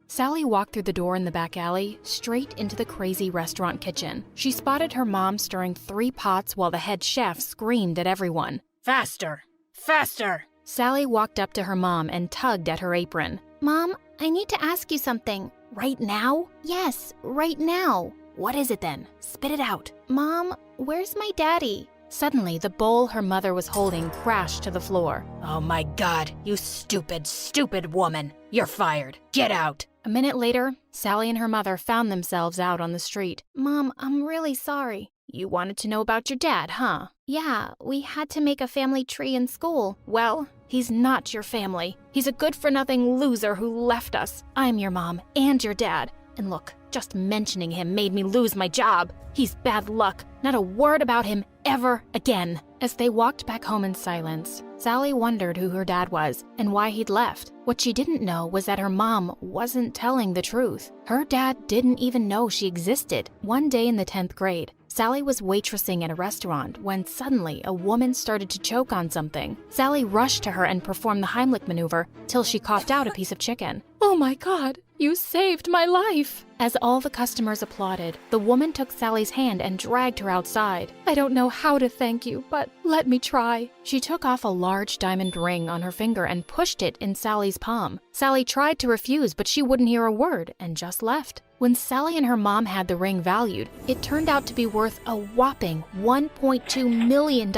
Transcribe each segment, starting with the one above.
Sally walked through the door in the back alley, straight into the crazy restaurant kitchen. She spotted her mom stirring 3 pots while the head chef screamed at everyone. Faster! Faster! Sally walked up to her mom and tugged at her apron. Mom, I need to ask you something. Right now? Yes, right now. What is it then? Spit it out. Mom, where's my daddy? Suddenly, the bowl her mother was holding crashed to the floor. Oh my God, you stupid, stupid woman. You're fired. Get out. A minute later, Sally and her mother found themselves out on the street. Mom, I'm really sorry. You wanted to know about your dad, huh? Yeah, we had to make a family tree in school. Well, he's not your family. He's a good-for-nothing loser who left us. I'm your mom and your dad. And look, just mentioning him made me lose my job. He's bad luck. Not a word about him ever again. As they walked back home in silence, Sally wondered who her dad was and why he'd left. What she didn't know was that her mom wasn't telling the truth. Her dad didn't even know she existed. One day in the 10th grade, Sally was waitressing at a restaurant when suddenly a woman started to choke on something. Sally rushed to her and performed the Heimlich maneuver till she coughed out a piece of chicken. Oh my God, you saved my life! As all the customers applauded, the woman took Sally's hand and dragged her outside. I don't know how to thank you, but let me try. She took off a large diamond ring on her finger and pushed it in Sally's palm. Sally tried to refuse, but she wouldn't hear a word and just left. When Sally and her mom had the ring valued, it turned out to be worth a whopping $1.2 million.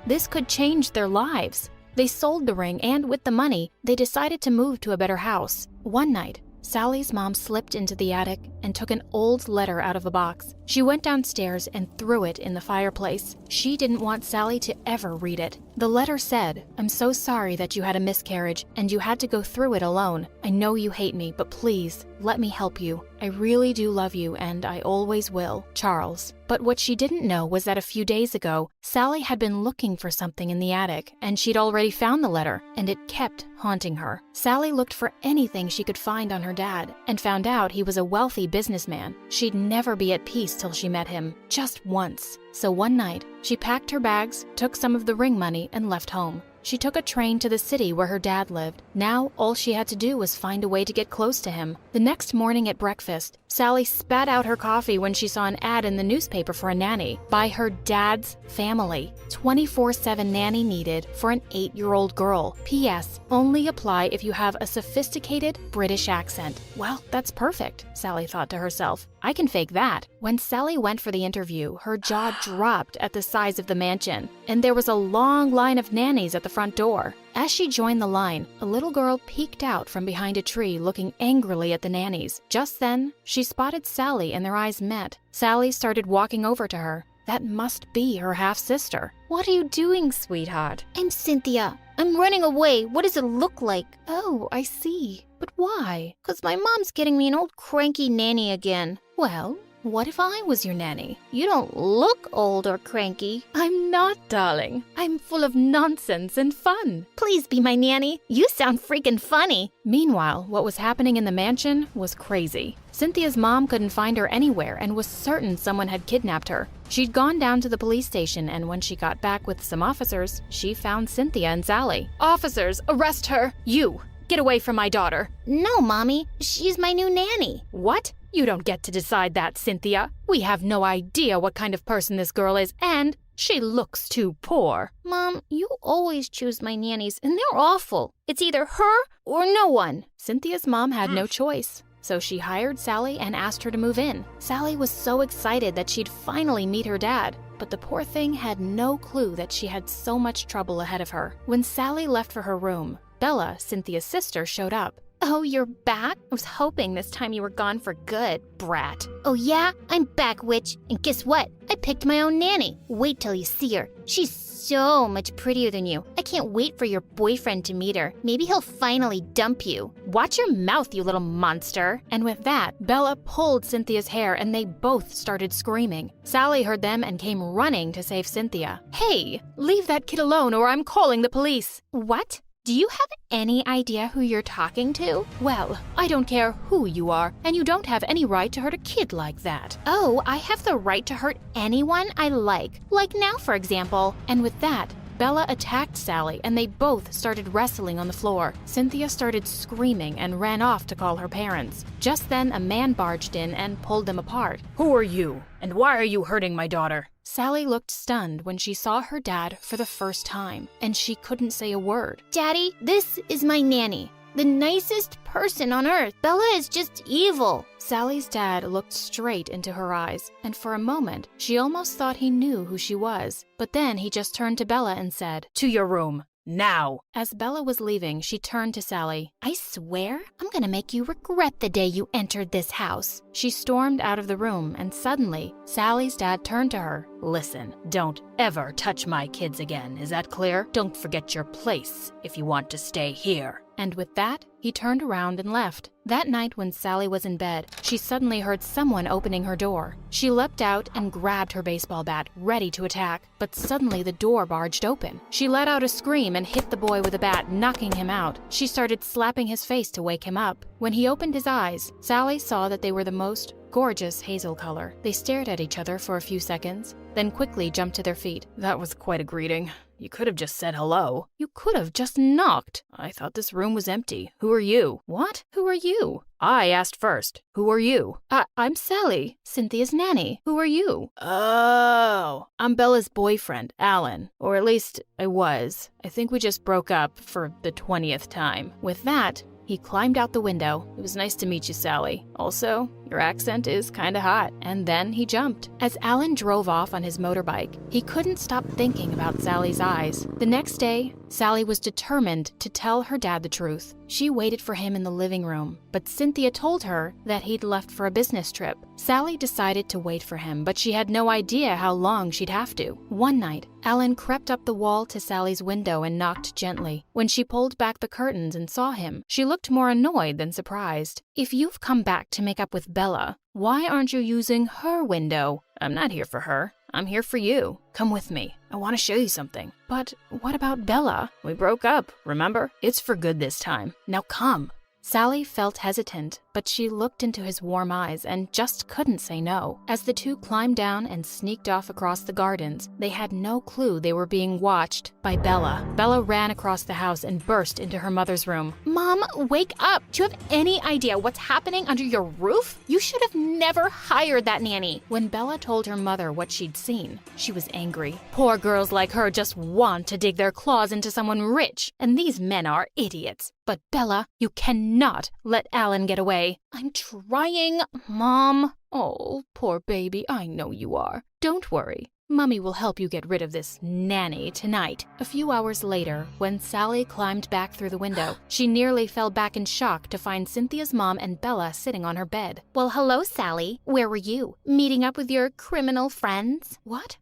This could change their lives. They sold the ring, and with the money, they decided to move to a better house. One night, Sally's mom slipped into the attic and took an old letter out of a box. She went downstairs and threw it in the fireplace. She didn't want Sally to ever read it. The letter said, "I'm so sorry that you had a miscarriage and you had to go through it alone. I know you hate me, but please, let me help you. I really do love you and I always will. Charles." But what she didn't know was that a few days ago, Sally had been looking for something in the attic, and she'd already found the letter, and it kept haunting her. Sally looked for anything she could find on her dad, and found out he was a wealthy businessman. She'd never be at peace till she met him, just once. So one night, she packed her bags, took some of the ring money, and left home. She took a train to the city where her dad lived. Now, all she had to do was find a way to get close to him. The next morning at breakfast, Sally spat out her coffee when she saw an ad in the newspaper for a nanny by her dad's family. 24/7 nanny needed for an 8-year-old girl. P.S. Only apply if you have a sophisticated British accent. Well, that's perfect, Sally thought to herself. I can fake that. When Sally went for the interview, her jaw dropped at the size of the mansion, and there was a long line of nannies at the front door. As she joined the line, a little girl peeked out from behind a tree looking angrily at the nannies. Just then, she spotted Sally and their eyes met. Sally started walking over to her. That must be her half-sister. What are you doing, sweetheart? I'm Cynthia. I'm running away. What does it look like? Oh, I see. But why? 'Cause my mom's getting me an old cranky nanny again. Well, what if I was your nanny? You don't look old or cranky. I'm not, darling. I'm full of nonsense and fun. Please be my nanny. You sound freaking funny. Meanwhile, what was happening in the mansion was crazy. Cynthia's mom couldn't find her anywhere and was certain someone had kidnapped her. She'd gone down to the police station, and when she got back with some officers, she found Cynthia and Sally. Officers, arrest her! You! Get away from my daughter! No, Mommy. She's my new nanny. What? You don't get to decide that, Cynthia. We have no idea what kind of person this girl is, and she looks too poor. Mom, you always choose my nannies, and they're awful. It's either her or no one. Cynthia's mom had no choice, so she hired Sally and asked her to move in. Sally was so excited that she'd finally meet her dad, but the poor thing had no clue that she had so much trouble ahead of her. When Sally left for her room, Bella, Cynthia's sister, showed up. Oh, you're back? I was hoping this time you were gone for good, brat. Oh yeah? I'm back, witch. And guess what? I picked my own nanny. Wait till you see her. She's so much prettier than you. I can't wait for your boyfriend to meet her. Maybe he'll finally dump you. Watch your mouth, you little monster. And with that, Bella pulled Cynthia's hair and they both started screaming. Sally heard them and came running to save Cynthia. Hey, leave that kid alone or I'm calling the police. What? Do you have any idea who you're talking to? Well, I don't care who you are, and you don't have any right to hurt a kid like that. Oh, I have the right to hurt anyone I like now, for example. And with that, Bella attacked Sally and they both started wrestling on the floor. Cynthia started screaming and ran off to call her parents. Just then, a man barged in and pulled them apart. Who are you? And why are you hurting my daughter? Sally looked stunned when she saw her dad for the first time, and she couldn't say a word. Daddy, this is my nanny. The nicest person on earth. Bella is just evil. Sally's dad looked straight into her eyes, and for a moment, she almost thought he knew who she was. But then he just turned to Bella and said, To your room, now. As Bella was leaving, she turned to Sally. I swear, I'm gonna make you regret the day you entered this house. She stormed out of the room, and suddenly, Sally's dad turned to her. Listen, don't ever touch my kids again, is that clear? Don't forget your place if you want to stay here. And with that, he turned around and left. That night when Sally was in bed, she suddenly heard someone opening her door. She leapt out and grabbed her baseball bat, ready to attack, but suddenly the door barged open. She let out a scream and hit the boy with a bat, knocking him out. She started slapping his face to wake him up. When he opened his eyes, Sally saw that they were the most gorgeous hazel color. They stared at each other for a few seconds, then quickly jumped to their feet. That was quite a greeting. You could have just said hello. You could have just knocked. I thought this room was empty. Who are you? What? Who are you? I asked first. Who are you? I'm Sally, Cynthia's nanny. Who are you? Oh, I'm Bella's boyfriend, Alan. Or at least I was. I think we just broke up for the 20th time. With that, he climbed out the window. It was nice to meet you, Sally. Also, your accent is kinda hot. And then he jumped. As Alan drove off on his motorbike, he couldn't stop thinking about Sally's eyes. The next day, Sally was determined to tell her dad the truth. She waited for him in the living room, but Cynthia told her that he'd left for a business trip. Sally decided to wait for him, but she had no idea how long she'd have to. One night, Alan crept up the wall to Sally's window and knocked gently. When she pulled back the curtains and saw him, she looked more annoyed than surprised. If you've come back to make up with Bella, why aren't you using her window? I'm not here for her. I'm here for you. Come with me. I want to show you something. But what about Bella? We broke up, remember? It's for good this time. Now come. Sally felt hesitant, but she looked into his warm eyes and just couldn't say no. As the two climbed down and sneaked off across the gardens, they had no clue they were being watched by Bella. Bella ran across the house and burst into her mother's room. Mom, wake up! Do you have any idea what's happening under your roof? You should have never hired that nanny. When Bella told her mother what she'd seen, she was angry. Poor girls like her just want to dig their claws into someone rich, and these men are idiots. But Bella, you cannot let Alan get away. I'm trying, Mom. Oh, poor baby, I know you are. Don't worry. Mummy will help you get rid of this nanny tonight. A few hours later, when Sally climbed back through the window, she nearly fell back in shock to find Cynthia's mom and Bella sitting on her bed. Well, hello, Sally. Where were you? Meeting up with your criminal friends? What?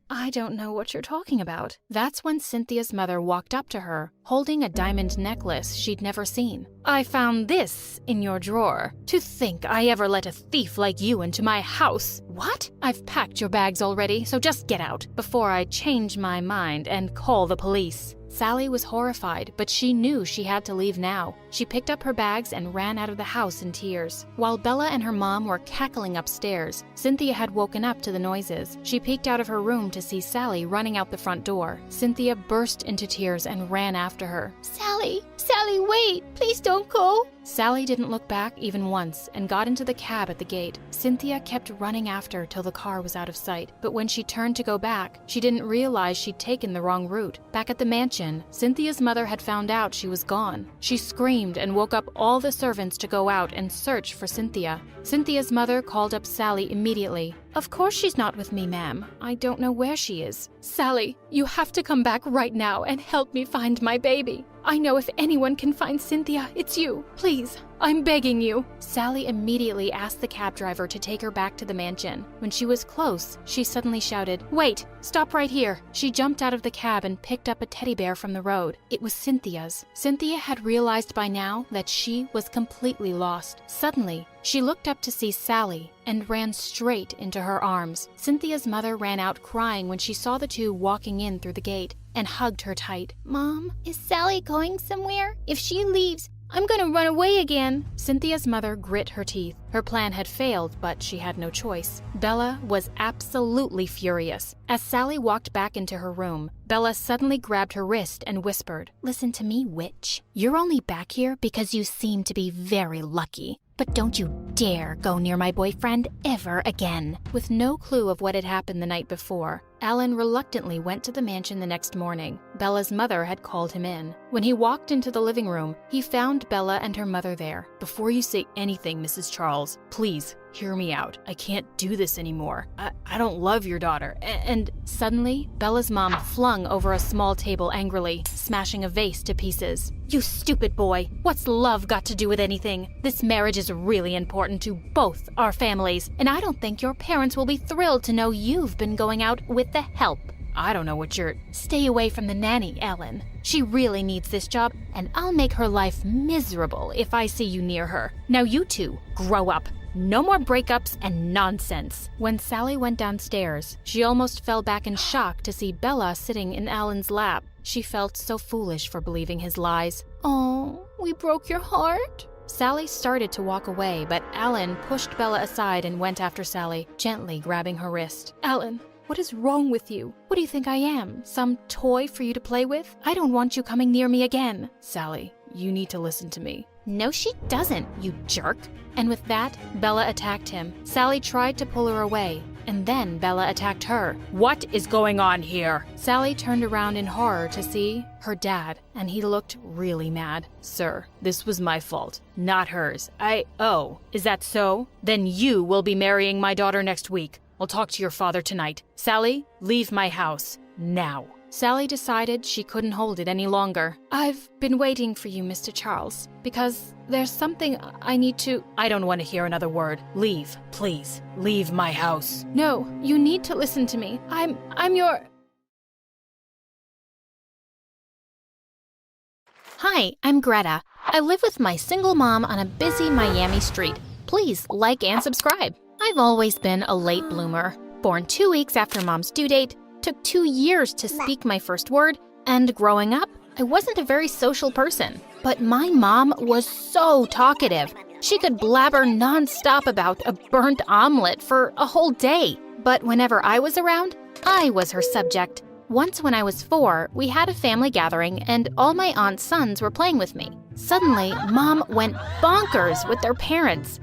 I don't know what you're talking about. That's when Cynthia's mother walked up to her, holding a diamond necklace she'd never seen. I found this in your drawer. To think I ever let a thief like you into my house. What? I've packed your bags already, so just get out before I change my mind and call the police. Sally was horrified, but she knew she had to leave now. She picked up her bags and ran out of the house in tears. While Bella and her mom were cackling upstairs, Cynthia had woken up to the noises. She peeked out of her room to see Sally running out the front door. Cynthia burst into tears and ran after her. Sally, wait! Please don't go! Sally didn't look back even once and got into the cab at the gate. Cynthia kept running after till the car was out of sight, but when she turned to go back, she didn't realize she'd taken the wrong route. Back at the mansion, Cynthia's mother had found out she was gone. She screamed and woke up all the servants to go out and search for Cynthia. Cynthia's mother called up Sally immediately. Of course she's not with me, ma'am. I don't know where she is. Sally, you have to come back right now and help me find my baby. I know if anyone can find Cynthia, it's you. Please, I'm begging you. Sally immediately asked the cab driver to take her back to the mansion. When she was close, she suddenly shouted, "Wait! Stop right here!" She jumped out of the cab and picked up a teddy bear from the road. It was Cynthia's. Cynthia had realized by now that she was completely lost. Suddenly, she looked up to see Sally and ran straight into her arms. Cynthia's mother ran out crying when she saw the two walking in through the gate and hugged her tight. Mom, is Sally going somewhere? If she leaves, I'm gonna run away again. Cynthia's mother grit her teeth. Her plan had failed, but she had no choice. Bella was absolutely furious. As Sally walked back into her room, Bella suddenly grabbed her wrist and whispered, "Listen to me, witch. You're only back here because you seem to be very lucky. But don't you dare go near my boyfriend ever again." With no clue of what had happened the night before, Alan reluctantly went to the mansion the next morning. Bella's mother had called him in. When he walked into the living room, he found Bella and her mother there. "Before you say anything, Mrs. Charles, please hear me out. I can't do this anymore. I don't love your daughter." And suddenly, Bella's mom flung over a small table angrily, smashing a vase to pieces. "You stupid boy. What's love got to do with anything? This marriage is really important to both our families, and I don't think your parents will be thrilled to know you've been going out with the help. I don't know what you're... Stay away from the nanny, Ellen. She really needs this job, and I'll make her life miserable if I see you near her. Now you two, grow up. No more breakups and nonsense." When Sally went downstairs, she almost fell back in shock to see Bella sitting in Alan's lap. She felt so foolish for believing his lies. "Oh, we broke your heart?" Sally started to walk away, but Alan pushed Bella aside and went after Sally, gently grabbing her wrist. "Alan, what is wrong with you? What do you think I am? Some toy for you to play with? I don't want you coming near me again." "Sally, you need to listen to me." "No, she doesn't, you jerk." And with that, Bella attacked him. Sally tried to pull her away, and then Bella attacked her. "What is going on here?" Sally turned around in horror to see her dad, and he looked really mad. "Sir, this was my fault, not hers. Oh, is that so? Then you will be marrying my daughter next week. I'll talk to your father tonight. Sally, leave my house, now." Sally decided she couldn't hold it any longer. "I've been waiting for you, Mr. Charles, because there's something I need to..." "I don't want to hear another word. Leave, please. Leave my house." "No, you need to listen to me. I'm your..." Hi, I'm Greta. I live with my single mom on a busy Miami street. Please like and subscribe. I've always been a late bloomer. Born 2 weeks after mom's due date, took 2 years to speak my first word, and growing up, I wasn't a very social person. But my mom was so talkative. She could blabber nonstop about a burnt omelet for a whole day. But whenever I was around, I was her subject. Once when I was 4, we had a family gathering and all my aunt's sons were playing with me. Suddenly, Mom went bonkers with their parents.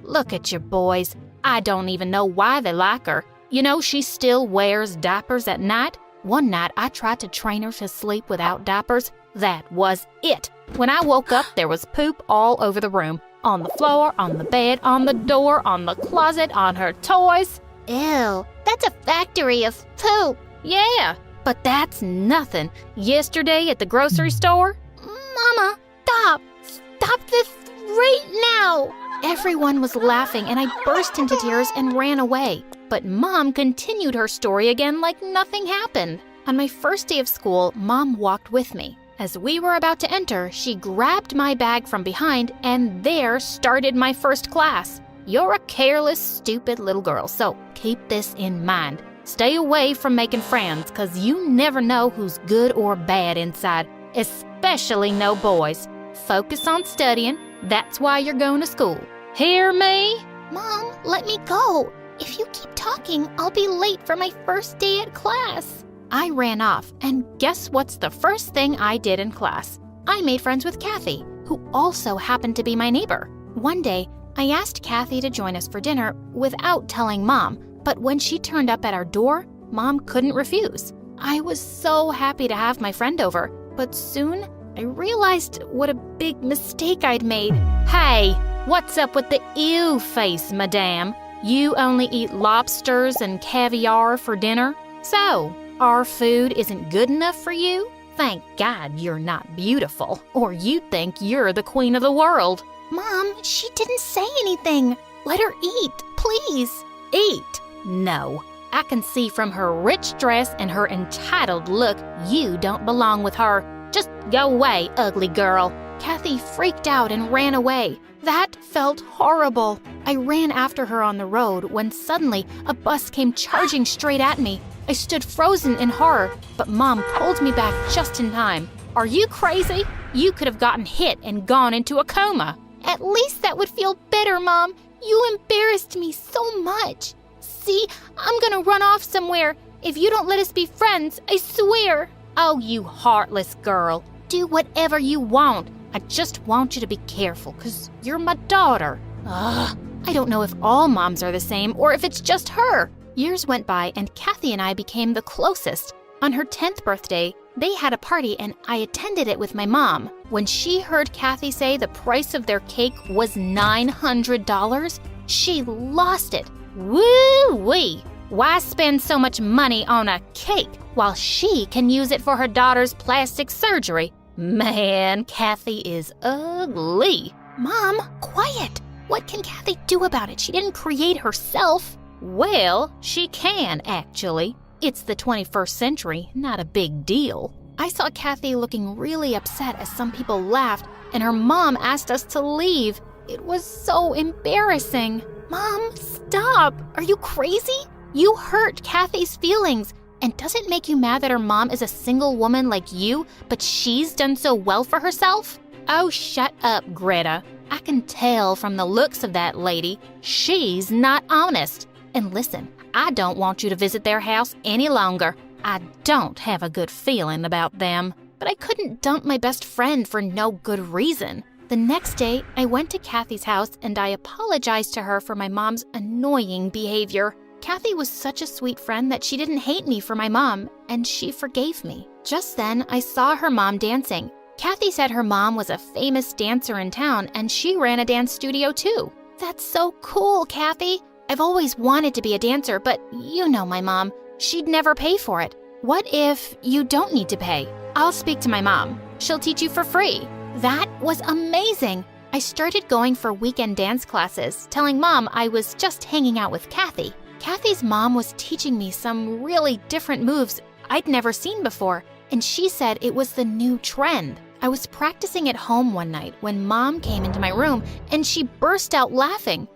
Look at your boys. I don't even know why they like her. You know, she still wears diapers at night. One night, I tried to train her to sleep without diapers. That was it. When I woke up, there was poop all over the room. On the floor, on the bed, on the door, on the closet, on her toys. Ew, that's a factory of poop. Yeah, but that's nothing. Yesterday at the grocery store. Mama, stop. Stop this right now. Everyone was laughing and I burst into tears and ran away. But Mom continued her story again like nothing happened. On my first day of school, Mom walked with me. As we were about to enter, she grabbed my bag from behind and there started my first class. You're a careless, stupid little girl, so keep this in mind. Stay away from making friends, 'cause you never know who's good or bad inside, especially no boys. Focus on studying. That's why you're going to school. Hear me? Mom, let me go. If you keep talking, I'll be late for my first day at class. I ran off, and guess what's the first thing I did in class? I made friends with Kathy, who also happened to be my neighbor. One day, I asked Kathy to join us for dinner without telling Mom, but when she turned up at our door, Mom couldn't refuse. I was so happy to have my friend over, but soon I realized what a big mistake I'd made. Hey, what's up with the ew face, madame? You only eat lobsters and caviar for dinner? So, our food isn't good enough for you? Thank God you're not beautiful, or you'd think you're the queen of the world. Mom, she didn't say anything. Let her eat, please. Eat? No. I can see from her rich dress and her entitled look you don't belong with her. Just go away, ugly girl. Kathy freaked out and ran away. That felt horrible. I ran after her on the road when suddenly a bus came charging straight at me. I stood frozen in horror, but Mom pulled me back just in time. Are you crazy? You could have gotten hit and gone into a coma. At least that would feel better, Mom. You embarrassed me so much. See, I'm gonna run off somewhere. If you don't let us be friends, I swear. Oh, you heartless girl. Do whatever you want. I just want you to be careful, 'cause you're my daughter. Ugh, I don't know if all moms are the same or if it's just her. Years went by and Kathy and I became the closest. On her 10th birthday, they had a party and I attended it with my mom. When she heard Kathy say the price of their cake was $900, she lost it. Woo-wee! Why spend so much money on a cake while she can use it for her daughter's plastic surgery? Man, Kathy is ugly. Mom, quiet. What can Kathy do about it? She didn't create herself. Well, she can, actually. It's the 21st century, not a big deal. I saw Kathy looking really upset as some people laughed, and her mom asked us to leave. It was so embarrassing. Mom, stop. Are you crazy? You hurt Kathy's feelings. And does it make you mad that her mom is a single woman like you, but she's done so well for herself? Oh, shut up, Greta. I can tell from the looks of that lady, she's not honest. And listen, I don't want you to visit their house any longer. I don't have a good feeling about them. But I couldn't dump my best friend for no good reason. The next day, I went to Kathy's house and I apologized to her for my mom's annoying behavior. Kathy was such a sweet friend that she didn't hate me for my mom, and she forgave me. Just then, I saw her mom dancing. Kathy said her mom was a famous dancer in town, and she ran a dance studio too. That's so cool, Kathy. I've always wanted to be a dancer, but you know my mom. She'd never pay for it. What if you don't need to pay? I'll speak to my mom. She'll teach you for free. That was amazing. I started going for weekend dance classes, telling Mom I was just hanging out with Kathy. Kathy's mom was teaching me some really different moves I'd never seen before, and she said it was the new trend. I was practicing at home one night when Mom came into my room and she burst out laughing.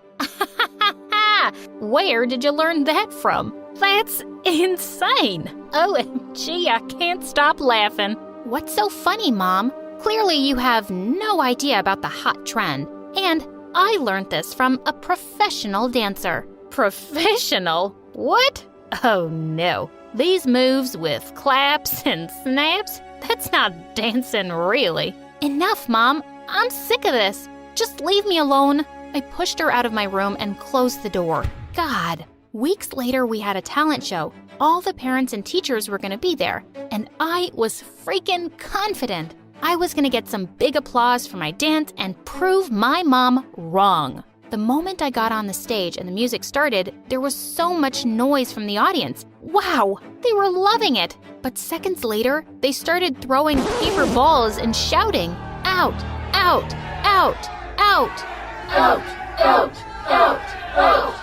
Where did you learn that from? That's insane. OMG, I can't stop laughing. What's so funny, Mom? Clearly you have no idea about the hot trend. And I learned this from a professional dancer. Professional? What? Oh no. These moves with claps and snaps? That's not dancing, really. Enough, Mom. I'm sick of this. Just leave me alone. I pushed her out of my room and closed the door. God. Weeks later, we had a talent show. All the parents and teachers were going to be there, and I was freaking confident. I was going to get some big applause for my dance and prove my mom wrong. The moment I got on the stage and the music started, there was so much noise from the audience. Wow, they were loving it. But seconds later, they started throwing paper balls and shouting, "Out, out, out, out, out, out, out, out."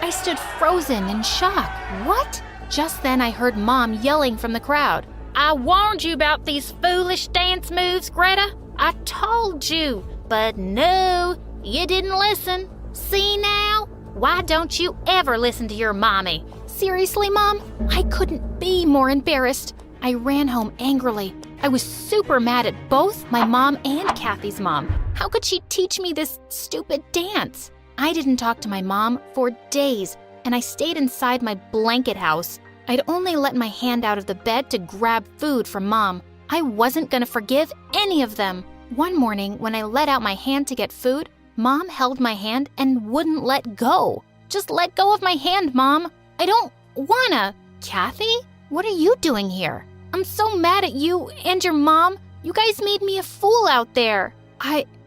I stood frozen in shock. What? Just then I heard Mom yelling from the crowd. I warned you about these foolish dance moves, Greta. I told you. But no, you didn't listen. See now? Why don't you ever listen to your mommy? Seriously, Mom? I couldn't be more embarrassed. I ran home angrily. I was super mad at both my mom and Kathy's mom. How could she teach me this stupid dance? I didn't talk to my mom for days, and I stayed inside my blanket house. I'd only let my hand out of the bed to grab food from Mom. I wasn't gonna forgive any of them. One morning, when I let out my hand to get food, Mom held my hand and wouldn't let go. Just let go of my hand, Mom. I don't wanna. Kathy? What are you doing here? I'm so mad at you and your mom. You guys made me a fool out there.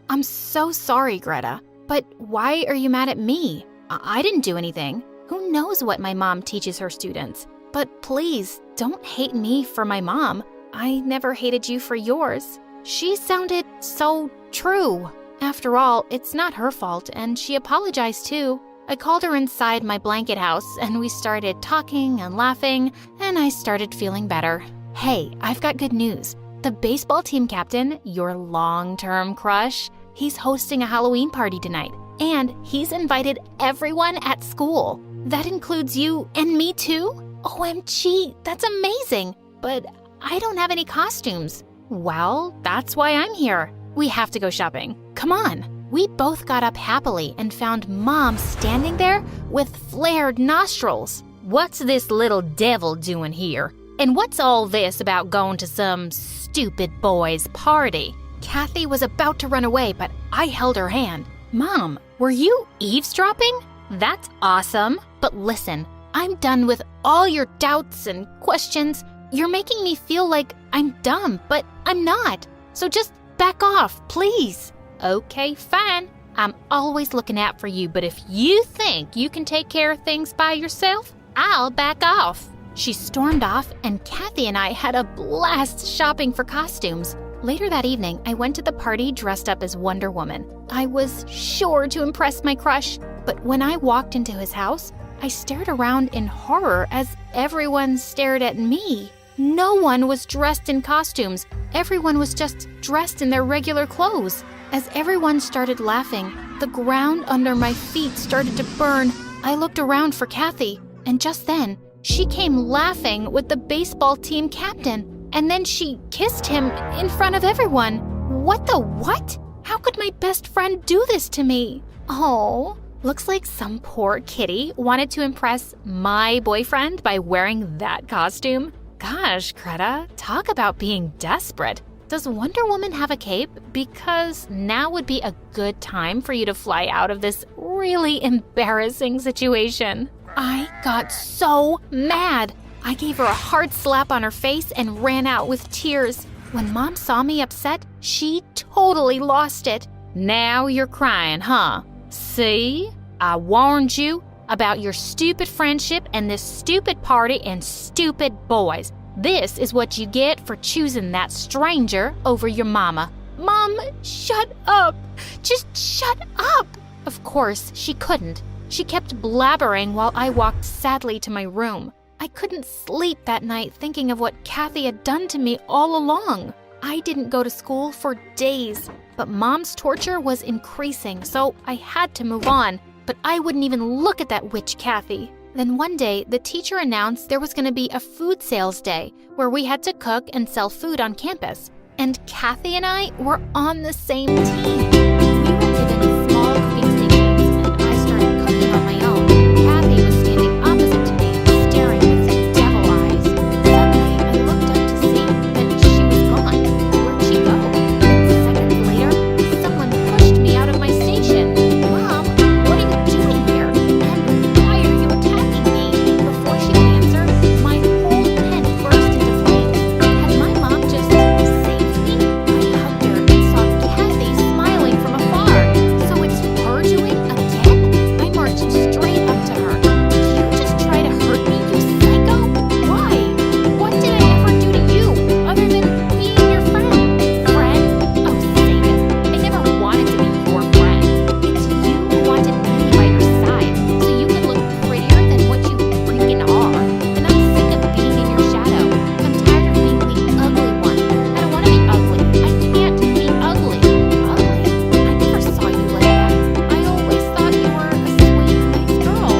I'm so sorry, Greta. But why are you mad at me? I didn't do anything. Who knows what my mom teaches her students? But please, don't hate me for my mom. I never hated you for yours. She sounded so true. After all, it's not her fault, and she apologized too. I called her inside my blanket house, and we started talking and laughing, and I started feeling better. Hey, I've got good news. The baseball team captain, your long-term crush, he's hosting a Halloween party tonight, and he's invited everyone at school. That includes you and me too? OMG, that's amazing. But I don't have any costumes. Well, that's why I'm here. We have to go shopping. Come on. We both got up happily and found Mom standing there with flared nostrils. What's this little devil doing here? And what's all this about going to some stupid boy's party? Kathy was about to run away, but I held her hand. Mom, were you eavesdropping? That's awesome. But listen, I'm done with all your doubts and questions. You're making me feel like I'm dumb, but I'm not. So just back off, please. Okay, fine. I'm always looking out for you, but if you think you can take care of things by yourself, I'll back off. She stormed off, and Kathy and I had a blast shopping for costumes. Later that evening, I went to the party dressed up as Wonder Woman. I was sure to impress my crush, but when I walked into his house, I stared around in horror as everyone stared at me. No one was dressed in costumes. Everyone was just dressed in their regular clothes. As everyone started laughing, the ground under my feet started to burn. I looked around for Kathy, and just then, she came laughing with the baseball team captain. And then she kissed him in front of everyone. What the what? How could my best friend do this to me? Oh, looks like some poor kitty wanted to impress my boyfriend by wearing that costume. Gosh, Greta, talk about being desperate. Does Wonder Woman have a cape? Because now would be a good time for you to fly out of this really embarrassing situation. I got so mad. I gave her a hard slap on her face and ran out with tears. When Mom saw me upset, she totally lost it. Now you're crying, huh? See? I warned you about your stupid friendship and this stupid party and stupid boys. This is what you get for choosing that stranger over your mama. Mom, shut up. Just shut up. Of course, she couldn't. She kept blabbering while I walked sadly to my room. I couldn't sleep that night thinking of what Kathy had done to me all along. I didn't go to school for days, but Mom's torture was increasing, so I had to move on. But I wouldn't even look at that witch Kathy. Then one day, the teacher announced there was going to be a food sales day where we had to cook and sell food on campus. And Kathy and I were on the same team. We were given small cooking stations, and I started cooking on my own. Kathy was standing opposite to me, staring with devil eyes. Suddenly, I looked up to see that she was gone. Where'd she go? Seconds later, someone pushed me out of my station. Mom, what are you doing here? And why are you attacking me? Before she could answer, my whole pen burst into flames. Had my mom just saved me? I hugged her and saw Kathy smiling from afar. So it's her doing again? I marched straight up to her. Did you just try to hurt me, you psycho? Why? What did I ever do to you, other than being your friend? Friend? Oh, save it. I never wanted to be your friend. It's you who wanted me by your side, so you could look prettier than what you freaking are. And I'm sick of being in your shadow. I'm tired of being the ugly one. I don't want to be ugly. I can't be ugly. Ugly? I never saw you like that. I always thought you were a sweet, nice girl.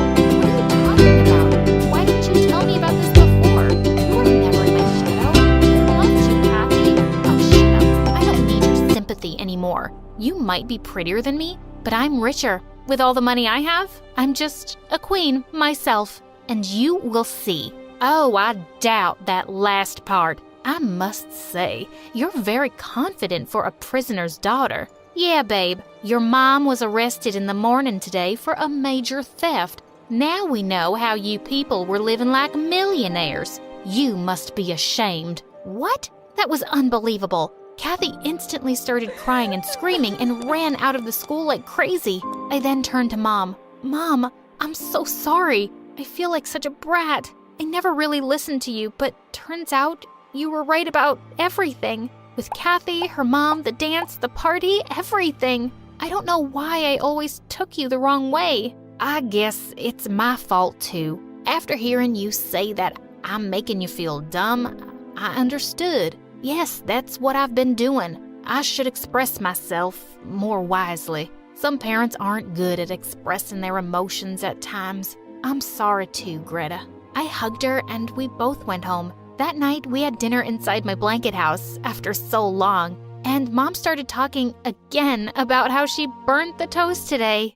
What are you talking about? Why didn't you tell me about this before? You were never in my shadow. I loved you, Kathy. Oh, shut up. I don't need your sympathy anymore. You might be prettier than me, but I'm richer. With all the money I have, I'm just a queen myself. And you will see. Oh, I doubt that last part. I must say, you're very confident for a prisoner's daughter. Yeah, babe, your mom was arrested in the morning today for a major theft. Now we know how you people were living like millionaires. You must be ashamed. What? That was unbelievable. Kathy instantly started crying and screaming and ran out of the school like crazy. I then turned to Mom. Mom, I'm so sorry. I feel like such a brat. I never really listened to you, but turns out you were right about everything. With Kathy, her mom, the dance, the party, everything. I don't know why I always took you the wrong way. I guess it's my fault too. After hearing you say that I'm making you feel dumb, I understood. Yes, that's what I've been doing. I should express myself more wisely. Some parents aren't good at expressing their emotions at times. I'm sorry too, Greta. I hugged her and we both went home. That night, we had dinner inside my blanket house after so long, and Mom started talking again about how she burnt the toast today.